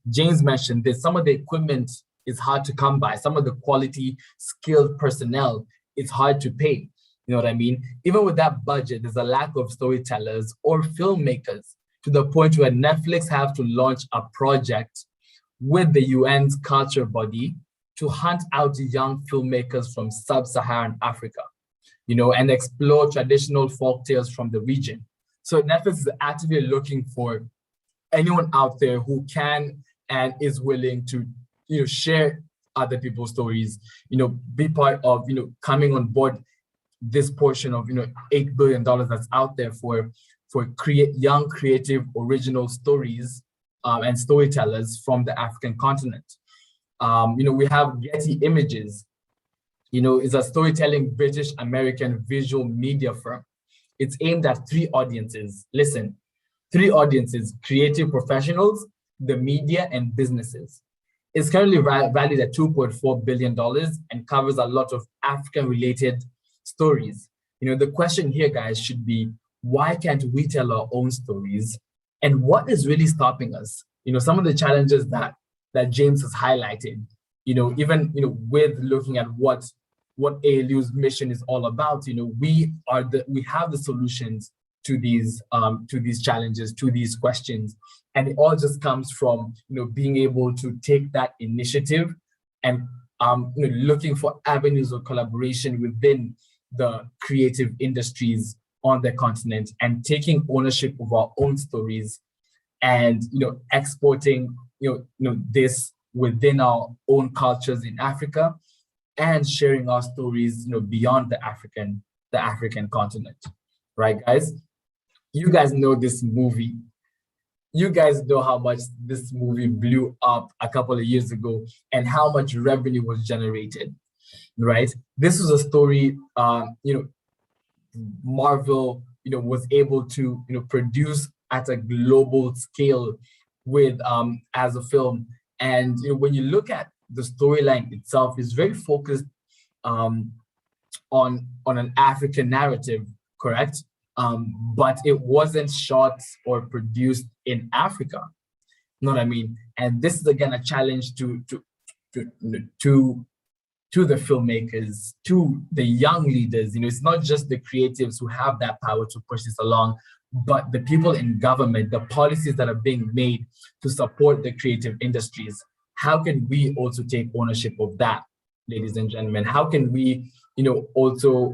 James mentioned this, some of the equipment is hard to come by. Some of the quality, skilled personnel is hard to pay. You know what I mean? Even with that budget, there's a lack of storytellers or filmmakers, to the point where Netflix have to launch a project with the UN's culture body to hunt out young filmmakers from sub-Saharan Africa, and explore traditional folk tales from the region. So Netflix is actively looking for anyone out there who can and is willing to, share other people's stories, be part of, coming on board this portion of, $8 billion that's out there for young, creative, original stories and storytellers from the African continent. We have Getty Images, is a storytelling British American visual media firm. It's aimed at three audiences. Listen, three audiences: creative professionals, the media, and businesses. It's currently valued at $2.4 billion and covers a lot of African-related stories. The question here, guys, should be, why can't we tell our own stories? And what is really stopping us? Some of the challenges that James has highlighted, even, with looking at what ALU's mission is all about, we have the solutions to these challenges, to these questions. And it all just comes from, being able to take that initiative and looking for avenues of collaboration within the creative industries on the continent, and taking ownership of our own stories, and exporting this within our own cultures in Africa, and sharing our stories beyond the African continent. Right, guys? You guys know this movie. You guys know how much this movie blew up a couple of years ago and how much revenue was generated, right? This was a story, Marvel, was able to, produce at a global scale with, as a film. And when you look at the storyline itself, it's very focused on an African narrative, correct? But it wasn't shot or produced in Africa. You know what I mean? And this is again a challenge to the filmmakers, to the young leaders. It's not just the creatives who have that power to push this along, but the people in government, the policies that are being made to support the creative industries. How can we also take ownership of that, ladies and gentlemen? How can we, also,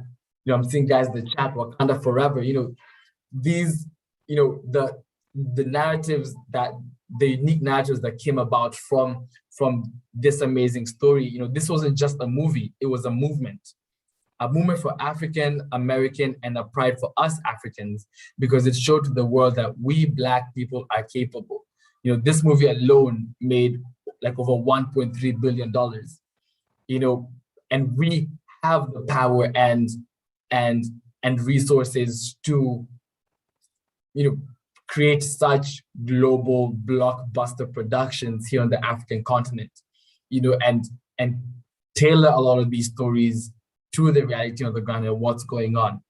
I'm seeing guys in the chat, Wakanda Forever, these, the narratives the unique narratives that came about from this amazing story. This wasn't just a movie, it was a movement for African American, and a pride for us Africans, because it showed to the world that we Black people are capable. This movie alone made like over $1.3 billion, and we have the power and and resources to, create such global blockbuster productions here on the African continent, and tailor a lot of these stories to the reality on the ground and what's going on.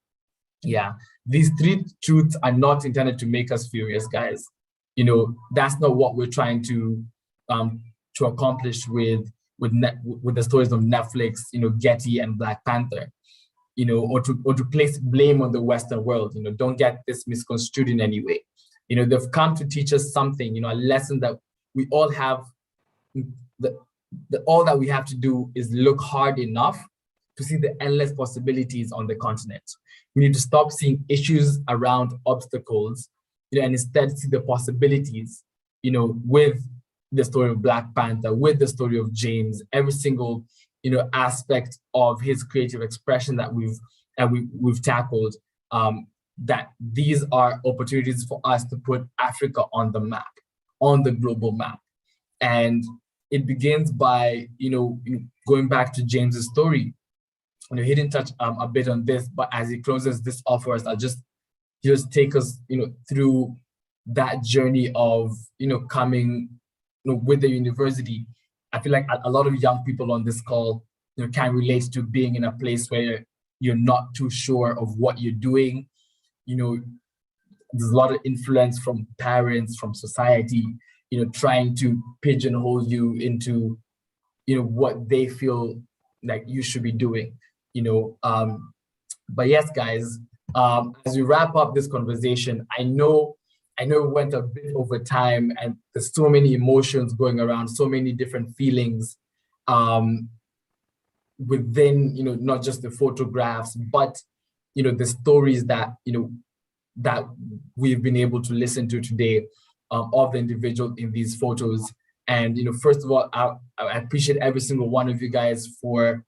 Yeah, these three truths are not intended to make us furious, guys. That's not what we're trying to accomplish with the stories of Netflix, Getty and Black Panther, or to place blame on the Western world. Don't get this misconstrued in any way. They've come to teach us something, a lesson that we all have. All that we have to do is look hard enough to see the endless possibilities on the continent. We need to stop seeing issues around obstacles, and instead see the possibilities, with the story of Black Panther, with the story of James, every single, aspect of his creative expression that we've tackled, that these are opportunities for us to put Africa on the map, on the global map. And it begins by, going back to James's story. He didn't touch a bit on this, but as he closes this off for us, I'll just take us, through that journey of, coming, with the university. I feel like a lot of young people on this call, can relate to being in a place where you're not too sure of what you're doing. There's a lot of influence from parents, from society, trying to pigeonhole you into, what they feel like you should be doing, But yes, guys, as we wrap up this conversation, I know it went a bit over time, and there's so many emotions going around, so many different feelings, within, not just the photographs, but, the stories that, that we've been able to listen to today, of the individual in these photos. And, first of all, I appreciate every single one of you guys for,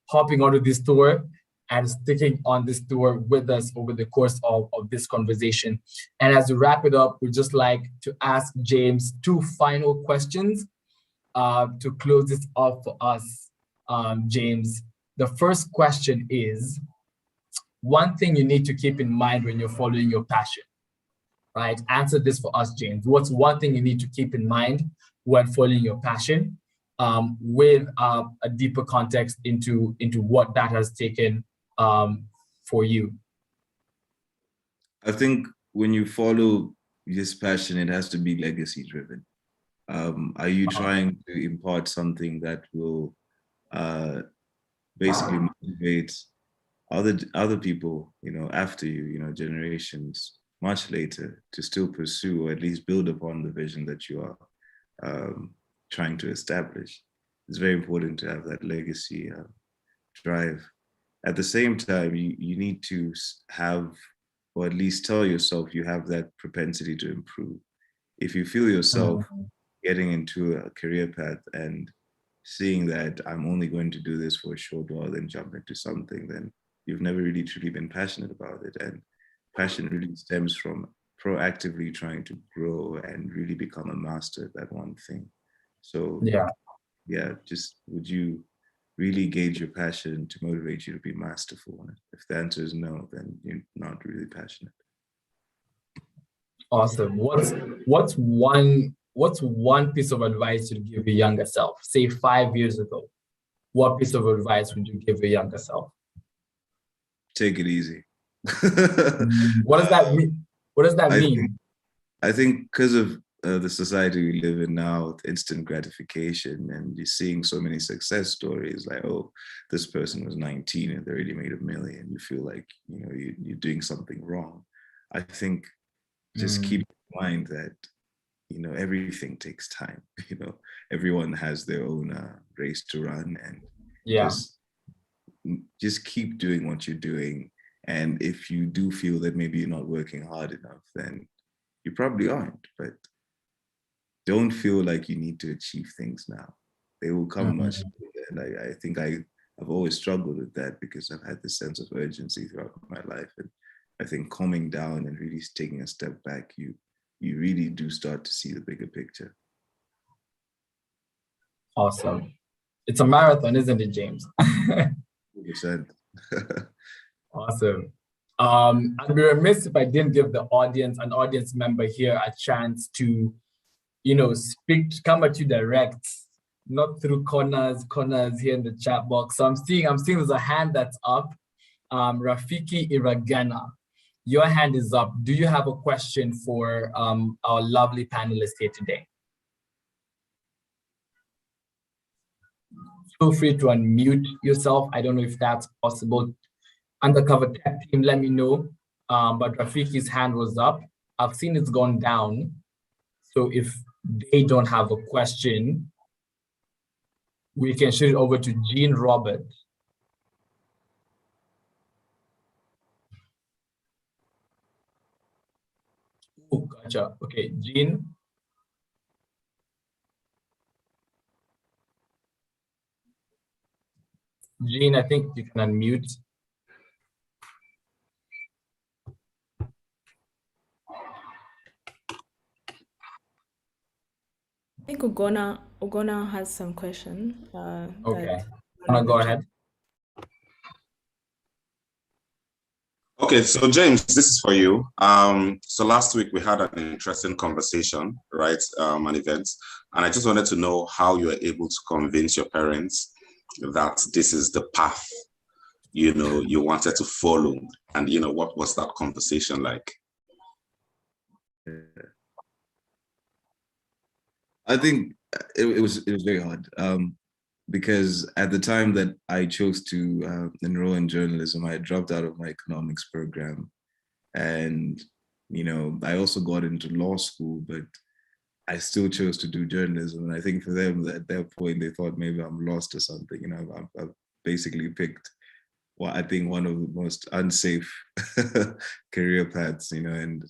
hopping onto this tour and sticking on this tour with us over the course of this conversation. And as we wrap it up, we'd just like to ask James two final questions to close this off for us. James, the first question is, one thing you need to keep in mind when you're following your passion, right? Answer this for us, James. What's one thing you need to keep in mind when following your passion, with a deeper context into what that has taken for you? I think when you follow this passion, it has to be legacy driven. Are you trying to impart something that will basically motivate other people, after you, generations much later, to still pursue or at least build upon the vision that you are trying to establish? It's very important to have that legacy drive. At the same time, you need to have, or at least tell yourself you have that propensity to improve. If you feel yourself getting into a career path and seeing that I'm only going to do this for a short while, then jump into something, then you've never really truly been passionate about it. And passion really stems from proactively trying to grow and really become a master at that one thing. So yeah, just would you really gauge your passion to motivate you to be masterful? If the answer is no, then you're not really passionate. Awesome. What's one piece of advice you'd give your younger self, say 5 years ago? What piece of advice would you give your younger self? Take it easy. What does that mean? What does that mean? I think because of the society we live in now, with instant gratification, and you're seeing so many success stories like, oh, this person was 19 and they already made $1 million. You feel like, you're doing something wrong. I think just keep in mind that, everything takes time. Everyone has their own race to run, and just keep doing what you're doing. And if you do feel that maybe you're not working hard enough, then you probably aren't. But don't feel like you need to achieve things now. They will come much later. And I think I've always struggled with that because I've had this sense of urgency throughout my life. And I think calming down and really taking a step back, you really do start to see the bigger picture. Awesome. It's a marathon, isn't it, James? 100%. Awesome. I'd be remiss if I didn't give the audience, an audience member here, a chance to, speak, come at you direct, not through corners here in the chat box. So I'm seeing there's a hand that's up. Rafiki Iragana, your hand is up. Do you have a question for our lovely panelists here today? Feel free to unmute yourself. I don't know if that's possible. Undercover tech team, let me know. But Rafiki's hand was up. I've seen it's gone down. So if they don't have a question, we can shoot it over to Jean Robert. Oh, gotcha. Okay, Jean. Jean, I think you can unmute. I think Ugona has some question. Okay, wanna go ahead? Okay, so James, this is for you. So last week we had an interesting conversation, right? An event, and I just wanted to know how you were able to convince your parents that this is the path, you wanted to follow, and what was that conversation like? I think it was very hard because at the time that I chose to enroll in journalism, I had dropped out of my economics program, and I also got into law school, but I still chose to do journalism. And I think for them at that point they thought maybe I'm lost or something. I've basically picked what I think one of the most unsafe career paths. And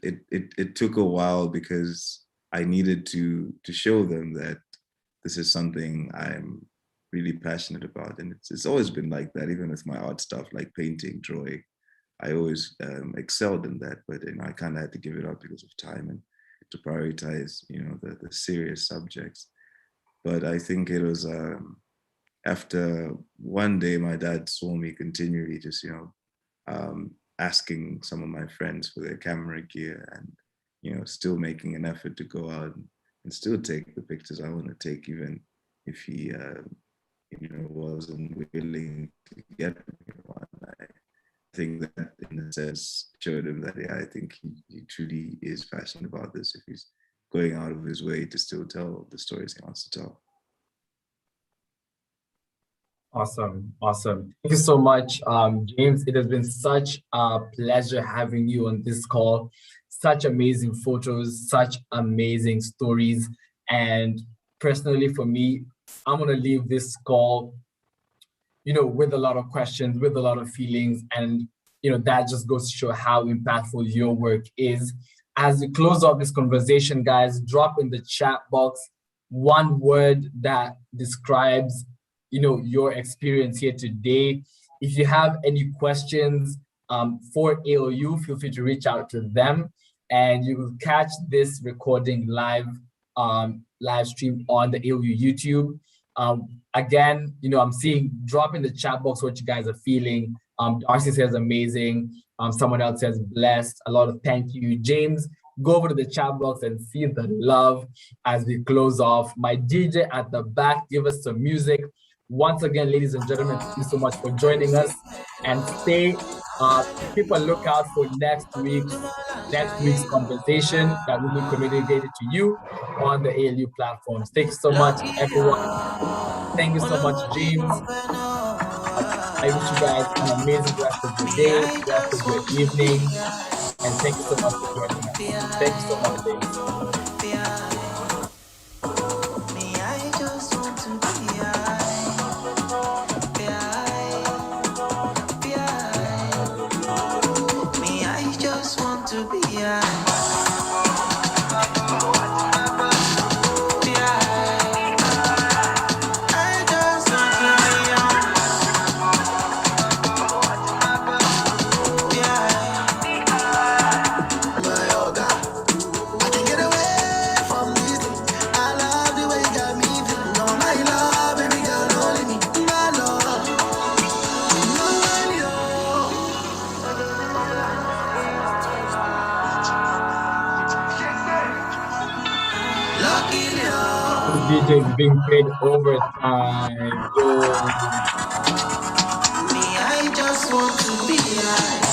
it took a while because I needed to show them that this is something I'm really passionate about. And it's always been like that, even with my art stuff like painting, drawing. I always excelled in that, but I kind of had to give it up because of time and to prioritize, the serious subjects. But I think it was after one day my dad saw me continually just, asking some of my friends for their camera gear and still making an effort to go out and still take the pictures I want to take, even if he, wasn't willing to get me one. I think that in a sense showed him that, I think he truly is passionate about this if he's going out of his way to still tell the stories he wants to tell. Awesome. Thank you so much, James. It has been such a pleasure having you on this call. Such amazing photos, such amazing stories. And personally for me, I'm gonna leave this call, with a lot of questions, with a lot of feelings. And, that just goes to show how impactful your work is. As we close off this conversation, guys, drop in the chat box one word that describes your experience here today. If you have any questions for AOU, feel free to reach out to them, and you will catch this recording live stream on the AOU YouTube. Again, I'm seeing, drop in the chat box what you guys are feeling. Darcy says amazing. Someone else says blessed. A lot of thank you. James, go over to the chat box and see the love as we close off. My DJ at the back, give us some music. Once again, ladies and gentlemen, thank you so much for joining us, and keep a lookout for next week's conversation that will be communicated to you on the ALU platforms. Thank you so much, everyone. Thank you so much, James. I wish you guys an amazing rest of your day, rest of your evening, and thank you so much for joining us. Thank you so much, James. DJs being paid overtime. Yo. Me, I just want to be high.